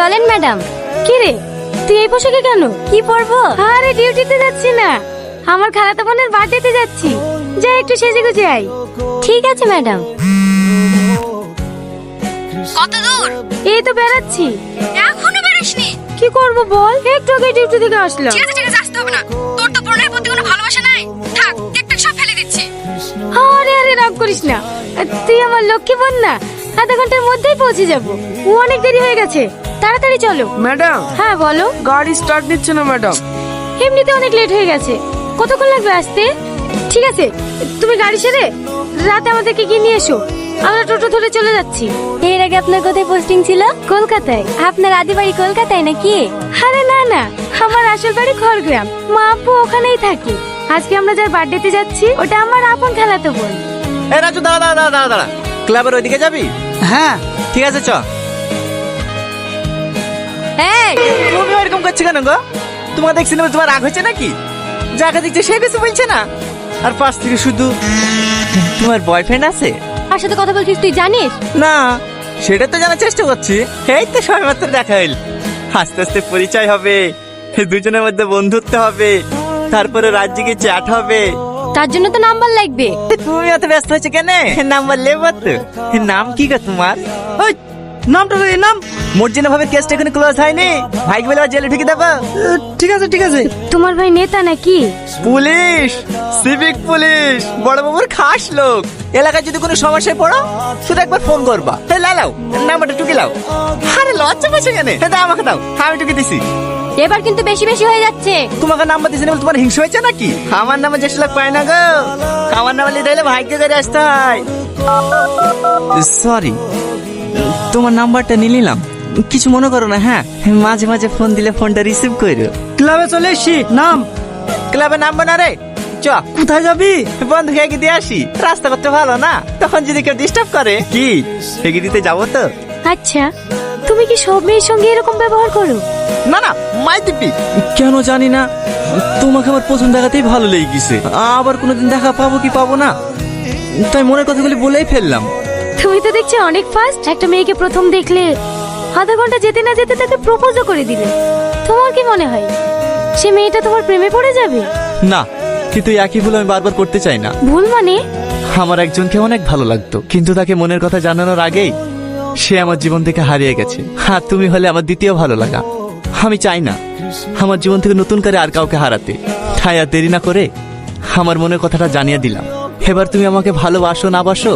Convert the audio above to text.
চলেন ম্যাডাম। কি রে, তুই এই পোশাকে কেন? কি পরবো? আরে ডিউটিতে যাচ্ছি না, আমার খালাতো বোনের বার্থডেতে যাচ্ছি। যা একটু সেজে গুজে আই। ঠিক আছে ম্যাডাম। কত দূর? এই তো বেরাচ্ছি। এখনো বেরোসনি? কি করব বল, একটু আগে ডিউটি থেকে আসলাম। ঠিক আছে আসতে হবে না। তোর তো প্রণয়ের প্রতি কোনো ভালোবাসা নাই। থাক, কেকটা সব ফেলে দিচ্ছি। আরে আরে রাগ করিস না, তুই আমার লক্ষ্মী বোন না। আধা ঘন্টার মধ্যেই পৌঁছে যাব। ও অনেক দেরি হয়ে গেছে, তাড়াতাড়ি চলো। ম্যাডাম, হ্যাঁ বলো। গাড়ি স্টার্ট নিচ্ছে না ম্যাডাম। এমনিতে অনেক লেট হয়ে গেছে, কতক্ষণ লাগবে আসতে? ঠিক আছে, তুমি গাড়ি সেরে রাতে আমাদেরকে গিয়ে নিয়ে এসো, আমরা টোটো ধরে চলে যাচ্ছি। এর আগে আপনার কোথায় পোস্টিং ছিল? কলকাতায়। আপনার আদি বাড়ি কলকাতায় নাকি? আরে না না, আমার আসল বাড়ি খড়গ্রাম, মা আপু ওখানেই থাকে। আজকে আমরা যার বার্থডেতে যাচ্ছি ওটা আমার আপন খালাতো বোন। এ রাজু, দাঁড়া দাঁড়া দাঁড়া দাঁড়া, ক্লাবের ওইদিকে যাবি? হ্যাঁ ঠিক আছে, চ। এই, তুমি এরকম করছো কেন গো? তোমার দেখছি না, তোমার রাগ হচ্ছে নাকি? যাকে দেখছে সে কিছু বলছে না, আর পাশ থেকে শুধু তোমার বয়ফ্রেন্ড আছে? কার সাথে কথা বলছিস তুই জানিস? না, সেটা তো জানার চেষ্টা করছি। এই তো সবেমাত্র দেখা হইল, আস্তে আস্তে পরিচয় হবে, দুজনের মধ্যে বন্ধুত্ব হবে, তারপরে রাজ্যে চ্যাট হবে। তার জন্য তো নাম্বার লাগবে। তুমি এত ব্যস্ত হচ্ছে কেন? নাম্বার লেবো তো। নাম কি গো তোমার? ওই নামটা রে, নাম। মর্জিনা ভাবে কেসটা এখানে ক্লোজ হয়নি, ভাইকে বলে আবার জেলে ঢুকে দেবো। ঠিক আছে ঠিক আছে। তোমার ভাই নেতা নাকি? পুলিশ, সিভিক পুলিশ, বড় বাবুর খাস লোক। এলাকায় যদি কোনো সমস্যায় পড়ো শুধু একবার ফোন করবা। তাই লাও, নাম্বারটা টুকে লাও। আরে লজ্জা পাচ্ছে কেন? দাও আমাকে, দাও, আমি টুকে দিছি। এবার কিন্তু বেশি বেশি হয়ে যাচ্ছে। তোমাকে নাম্বার দিছি না বলে তোমার হিংসা হয়েছে নাকি? আমার নামে যেসব লোক পায় না গো, আমার নামে লিখে দিলে ভাগ্য করে আসতে হয়। সরি, তোমার নাম্বারটা নিয়ে নিলাম, কিছু মনে করো না। হ্যাঁ, মাঝে মাঝে ফোন দিলে ফোনটা রিসিভ করো। ক্লাবে চলে এসছি। নাম? ক্লাবে নামবো না রে, চ। কোথায় যাবি? বন্ধু খেয়ে দিয়ে আসি, রাস্তা করতে ভালো না, তখন যদি কেউ ডিস্টার্ব করে। কি খেয়ে দিতে যাবো তো? আচ্ছা, তুমি কি সব মেয়ের সঙ্গে এরকম ব্যবহার করো? না না, মাই দিবি। কেন জানি না, তোমাকে আমার প্রথম দেখাতেই ভালো লেগে গেছে। আবার কোনোদিন দেখা পাবো কি পাবো না, তাই মনের কথাগুলি বলেই ফেললাম। তুমি তো দেখছি অনেক ফাস্ট। একটা মেয়েকে প্রথম দেখলে আধা ঘন্টা যেতে না যেতে তাকে প্রপোজও করে দিলে। তোমার কি মনে হয় সে মেয়েটা তোমার প্রেমে পড়ে যাবে? না, কিন্তু এই একই ভুল আমি বারবার করতে চাই না। ভুল মানে? আমার একজনকে অনেক ভালো লাগতো, কিন্তু তাকে মনের কথা জানানোর আগেই সে আমার জীবন থেকে হারিয়ে গেছে। আর তুমি হলে আমার দ্বিতীয় ভালো লাগা। আমি চাই না আমার জীবন থেকে নতুন করে আর কাউকে হারাতে, তাই আর দেরি না করে আমার মনের কথাটা জানিয়ে দিলাম। এবার তুমি আমাকে ভালোবাসো না বাসো